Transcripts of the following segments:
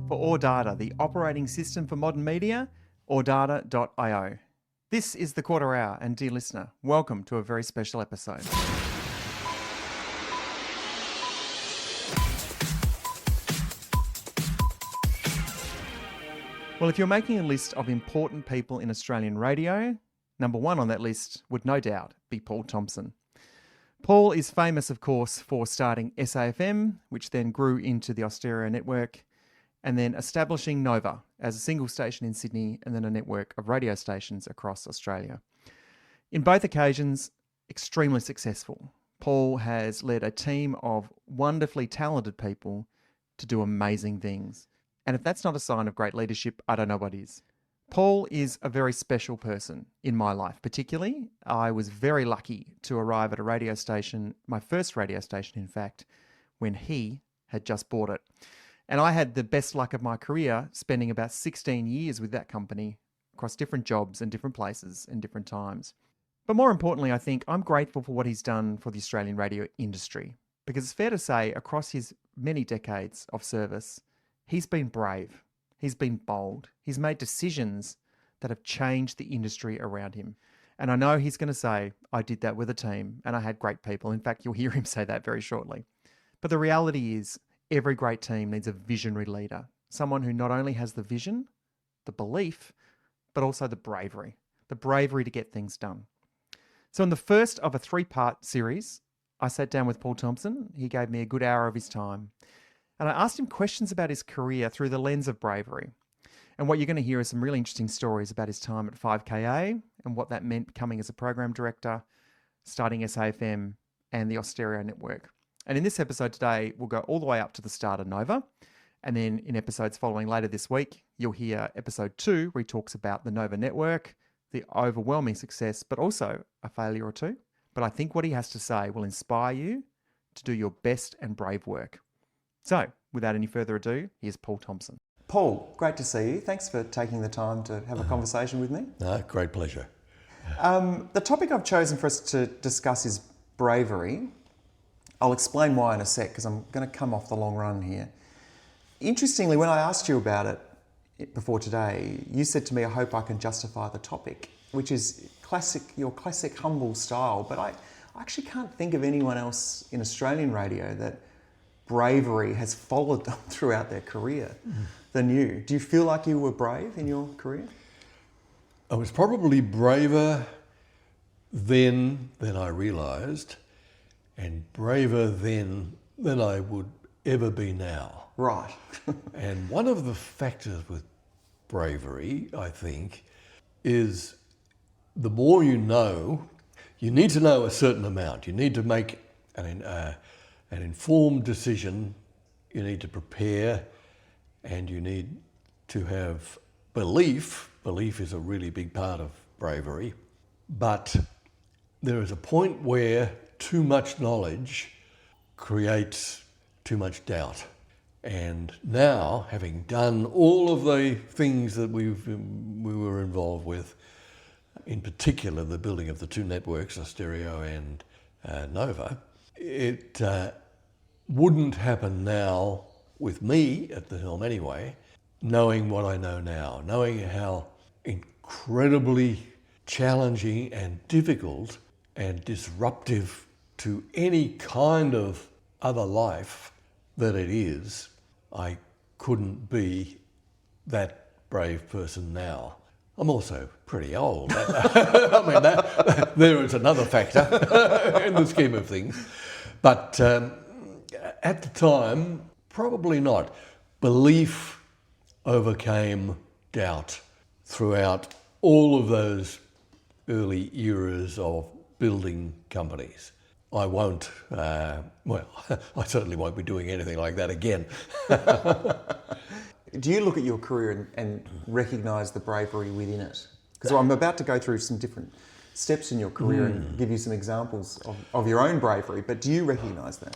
for Audata, the operating system for modern media, audata.io. This is the Quarter Hour, and dear listener, welcome to a very special episode. Well, if you're making a list of important people in Australian radio, number one on that list would no doubt be Paul Thompson. Paul is famous, of course, for starting SAFM, which then grew into the Austereo network, and then establishing Nova as a single station in Sydney and then a network of radio stations across Australia. In both occasions, extremely successful. Paul has led a team of wonderfully talented people to do amazing things. And if that's not a sign of great leadership, I don't know what is. Paul is a very special person in my life. Particularly, I was very lucky to arrive at a radio station, my first radio station, in fact, when he had just bought it. And I had the best luck of my career, spending about 16 years with that company across different jobs and different places and different times. But more importantly, I think I'm grateful for what he's done for the Australian radio industry. Because it's fair to say, across his many decades of service, he's been brave. He's been bold. He's made decisions that have changed the industry around him. And I know he's going to say, I did that with a team and I had great people. In fact, you'll hear him say that very shortly. But the reality is, every great team needs a visionary leader. Someone who not only has the vision, the belief, but also the bravery to get things done. So in the first of a 3-part series, I sat down with Paul Thompson. He gave me a good hour of his time. And I asked him questions about his career through the lens of bravery. And what you're going to hear is some really interesting stories about his time at 5KA and what that meant becoming as a program director, starting SAFM and the Austereo network. And in this episode today, we'll go all the way up to the start of Nova. And then in episodes following later this week, you'll hear episode 2, where he talks about the Nova network, the overwhelming success, but also a failure or two. But I think what he has to say will inspire you to do your best and brave work. So, without any further ado, here's Paul Thompson. Paul, great to see you. Thanks for taking the time to have a conversation with me. No, great pleasure. The topic I've chosen for us to discuss is bravery. I'll explain why in a sec, because I'm going to come off the long run here. Interestingly, when I asked you about it before today, you said to me, I hope I can justify the topic, which is your classic humble style. But I actually can't think of anyone else in Australian radio that bravery has followed them throughout their career than you. Do you feel like you were brave in your career? I was probably braver then than I realised, and braver then than I would ever be now. Right. And one of the factors with bravery, I think, is the more you need to know a certain amount. You need to make an informed decision, you need to prepare, and you need to have belief. Belief is a really big part of bravery. But there is a point where too much knowledge creates too much doubt. And now, having done all of the things that we were involved with, in particular the building of the 2 networks, Austereo and Nova, it wouldn't happen now with me at the helm anyway, knowing what I know now, knowing how incredibly challenging and difficult and disruptive to any kind of other life that it is. I couldn't be that brave person now. I'm also pretty old. I mean, there is another factor in the scheme of things. But at the time, probably not. Belief overcame doubt throughout all of those early eras of building companies. I won't, I certainly won't be doing anything like that again. Do you look at your career and recognise the bravery within it? Because I'm about to go through some different steps in your career and give you some examples of your own bravery, but do you recognise that?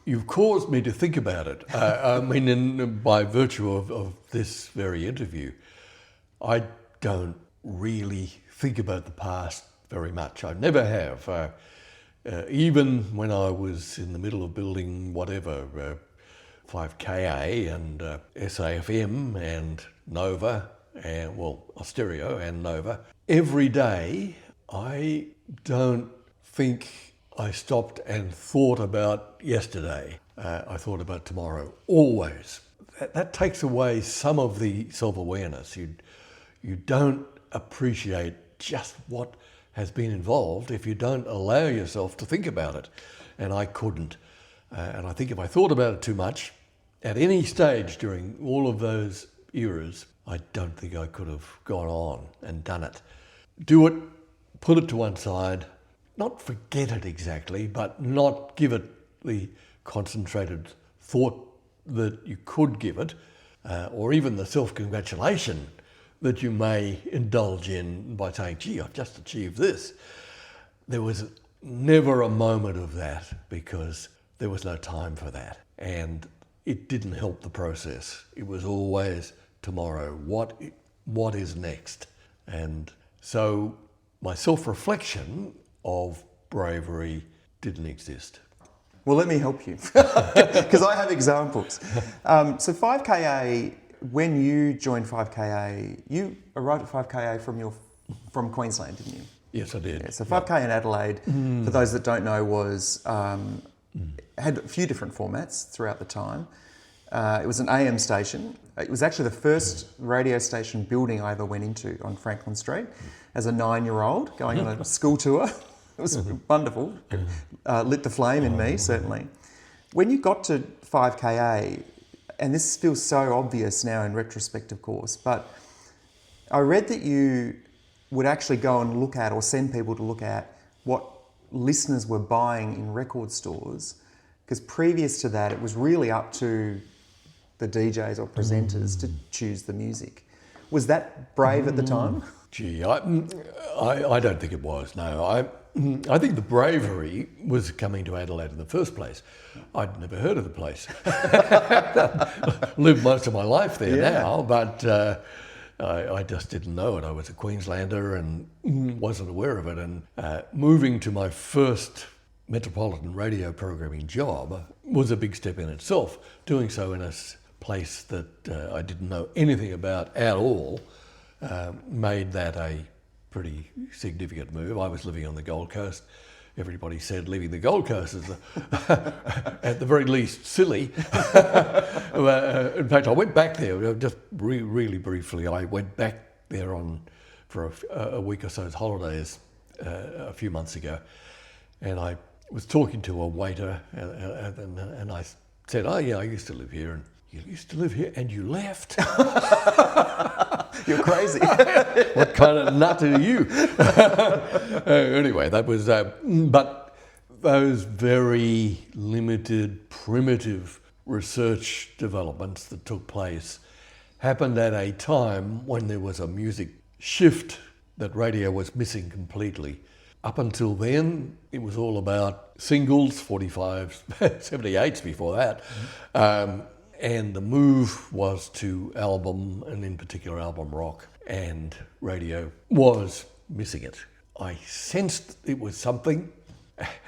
You've caused me to think about it. I mean, by virtue of this very interview, I don't really think about the past very much. I never have. Even when I was in the middle of building whatever, 5KA and SAFM and Nova, and Austereo and Nova. Every day, I don't think I stopped and thought about yesterday. I thought about tomorrow, always. That takes away some of the self-awareness. You don't appreciate just what has been involved if you don't allow yourself to think about it. And I couldn't. And I think if I thought about it too much, at any stage during all of those eras, I don't think I could have gone on and done it. Do it, put it to one side, not forget it exactly, but not give it the concentrated thought that you could give it, or even the self-congratulation that you may indulge in by saying, gee, I've just achieved this. There was never a moment of that because there was no time for that. And it didn't help the process. It was always tomorrow. What is next? And so my self-reflection of Bravery didn't exist. Well, let me help you, because I have examples. So 5KA, when you joined 5KA, you arrived at 5KA from Queensland, didn't you? Yes, I did. Yeah, so 5K in Adelaide, for those that don't know, was had a few different formats throughout the time. It was an AM station. It was actually the first radio station building I ever went into on Franklin Street as a 9-year-old going on a school tour. It was wonderful. Lit the flame in me, certainly. When you got to 5KA, and this feels so obvious now in retrospect, of course, but I read that you would actually go and look at, or send people to look at, what listeners were buying in record stores, because previous to that, it was really up to the DJs or presenters to choose the music. Was that brave at the time? Gee, I don't think it was, no. I think the bravery was coming to Adelaide in the first place. I'd never heard of the place. Lived most of my life there now, but I just didn't know it. I was a Queenslander and wasn't aware of it. And moving to my first metropolitan radio programming job was a big step in itself. Doing so in a place that I didn't know anything about at all made that a pretty significant move. I was living on the Gold Coast. Everybody said leaving the Gold Coast is at the very least silly. In fact, I went back there just really briefly. I went back there for a week or so's holidays a few months ago, and I was talking to a waiter, and I said, "Oh yeah, I used to live here." And you used to live here, and you left. You're crazy. What kind of nut are you? Anyway, that was, but those very limited, primitive research developments that took place happened at a time when there was a music shift that radio was missing completely. Up until then, it was all about singles, 45s, 78s before that. And the move was to album, and in particular album rock, and radio was missing it. I sensed it was something.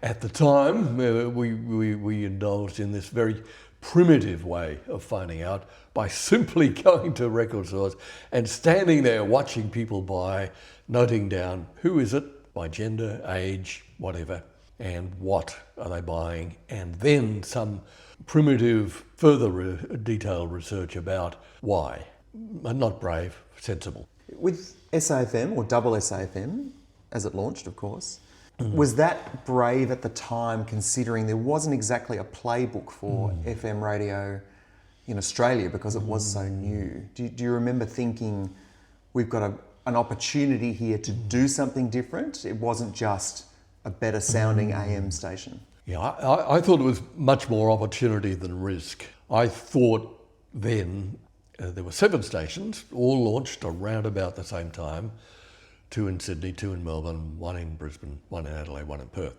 At the time, we indulged in this very primitive way of finding out by simply going to record stores and standing there watching people buy, noting down who is it by gender, age, whatever, and what are they buying, and then some primitive, further detailed research about why. Not brave, sensible. With SAFM, or double SAFM, as it launched, of course, was that brave at the time, considering there wasn't exactly a playbook for FM radio in Australia because it was so new? Do you remember thinking, we've got an opportunity here to do something different? It wasn't just a better sounding AM station. Yeah, I thought it was much more opportunity than risk. I thought then there were 7 stations, all launched around about the same time, 2 in Sydney, 2 in Melbourne, 1 in Brisbane, 1 in Adelaide, 1 in Perth.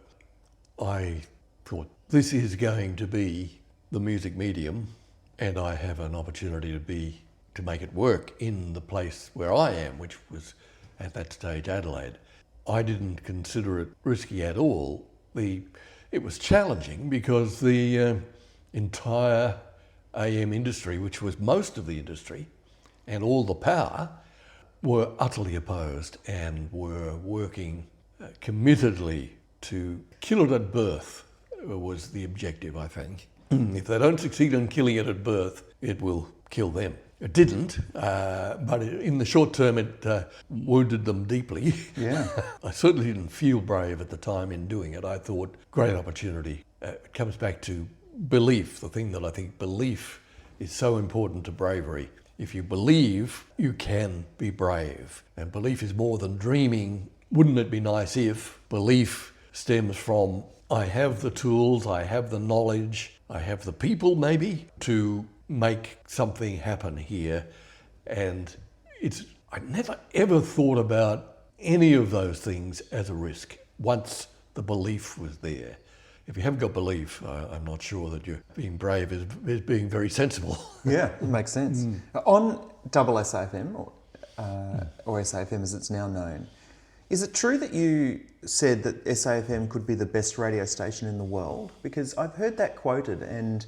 I thought, this is going to be the music medium, and I have an opportunity to make it work in the place where I am, which was at that stage Adelaide. I didn't consider it risky at all. It was challenging because the entire AM industry, which was most of the industry and all the power, were utterly opposed and were working committedly to kill it at birth was the objective, I think. If they don't succeed in killing it at birth, it will kill them. It didn't, but in the short term it wounded them deeply. Yeah. I certainly didn't feel brave at the time in doing it. I thought, great opportunity. It comes back to belief, the thing that I think belief is so important to bravery. If you believe, you can be brave. And belief is more than dreaming. Wouldn't it be nice if? Belief stems from, I have the tools, I have the knowledge, I have the people maybe to make something happen here. And I never ever thought about any of those things as a risk once the belief was there. If you haven't got belief, I'm not sure that you're being brave is being very sensible. Yeah, it makes sense. On double SAFM, or SAFM as it's now known, is it true that you said that SAFM could be the best radio station in the world? Because I've heard that quoted, and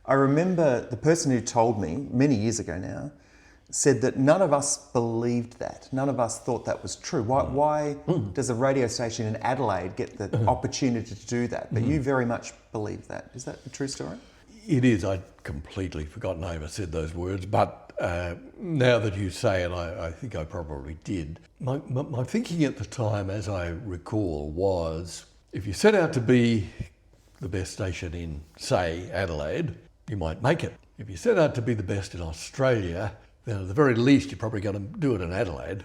I remember the person who told me many years ago now said that none of us believed that. None of us thought that was true. Why does a radio station in Adelaide get the opportunity to do that? But you very much believe that. Is that a true story? It is. I'd completely forgotten I ever said those words, but now that you say it, I think I probably did. My thinking at the time, as I recall, was if you set out to be the best station in, say, Adelaide, you might make it. If you set out to be the best in Australia, then at the very least you're probably going to do it in Adelaide.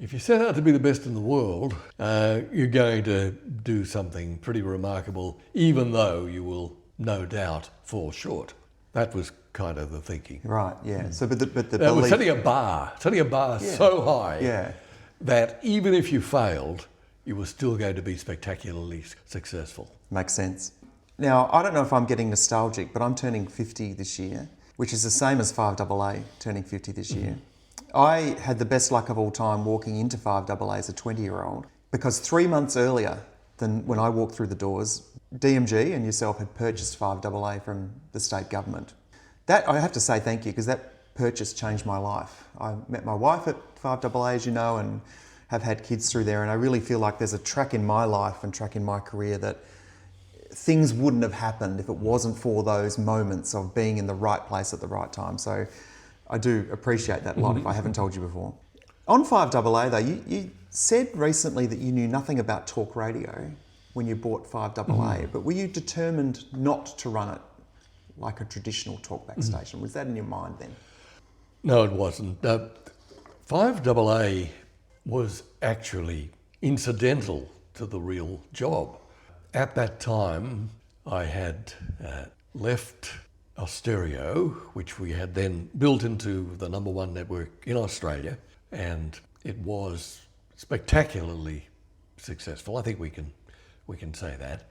If you set out to be the best in the world, you're going to do something pretty remarkable, even though you will no doubt fall short. That was kind of the thinking. Right, yeah. So, but the It was setting a bar so high that even if you failed, you were still going to be spectacularly successful. Makes sense. Now, I don't know if I'm getting nostalgic, but I'm turning 50 this year, which is the same as 5AA turning 50 this year. I had the best luck of all time walking into 5AA as a 20-year-old because 3 months earlier than when I walked through the doors, DMG and yourself had purchased 5AA from the state government. That, I have to say thank you, because that purchase changed my life. I met my wife at 5AA, as you know, and have had kids through there, and I really feel like there's a track in my life and track in my career that things wouldn't have happened if it wasn't for those moments of being in the right place at the right time. So I do appreciate that a lot if I haven't told you before. On 5AA though, you said recently that you knew nothing about talk radio when you bought 5AA, but were you determined not to run it like a traditional talkback station? Was that in your mind then? No, it wasn't. 5AA was actually incidental to the real job. At that time, I had left Austereo, which we had then built into the number one network in Australia, and it was spectacularly successful. I think we can say that.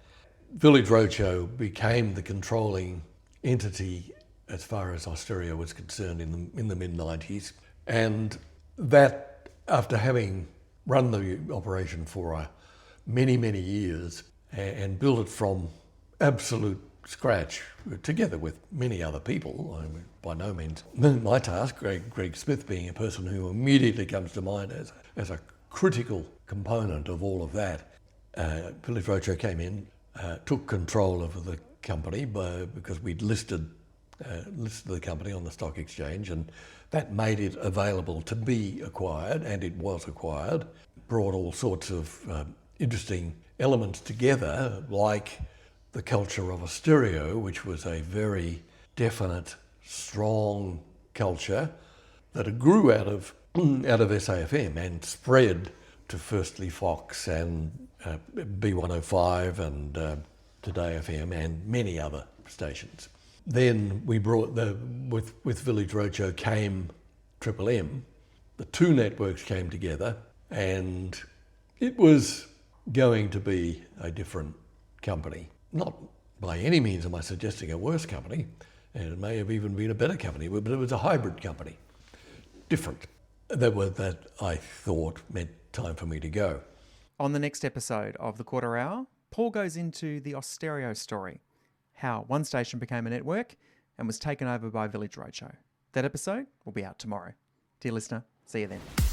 Village Roadshow became the controlling entity as far as Austereo was concerned in the mid-90s, and that, after having run the operation for many, many years and built it from absolute scratch, together with many other people, I mean, by no means my task, Greg Smith being a person who immediately comes to mind as a critical component of all of that. Village Roadshow came in, took control of the company because we'd listed the company on the stock exchange, and that made it available to be acquired, and it was acquired. Brought all sorts of interesting elements together, like the culture of Austereo, which was a very definite, strong culture that grew out of SAFM and spread to firstly Fox and B105 and Today FM and many other stations. Then we brought with Village Roadshow came Triple M. The two networks came together, and it was going to be a different company. Not by any means am I suggesting a worse company, and it may have even been a better company, but it was a hybrid company. Different. That I thought meant time for me to go. On the next episode of The Quarter Hour, Paul goes into the Austereo story, how one station became a network and was taken over by Village Roadshow. That episode will be out tomorrow. Dear listener, see you then.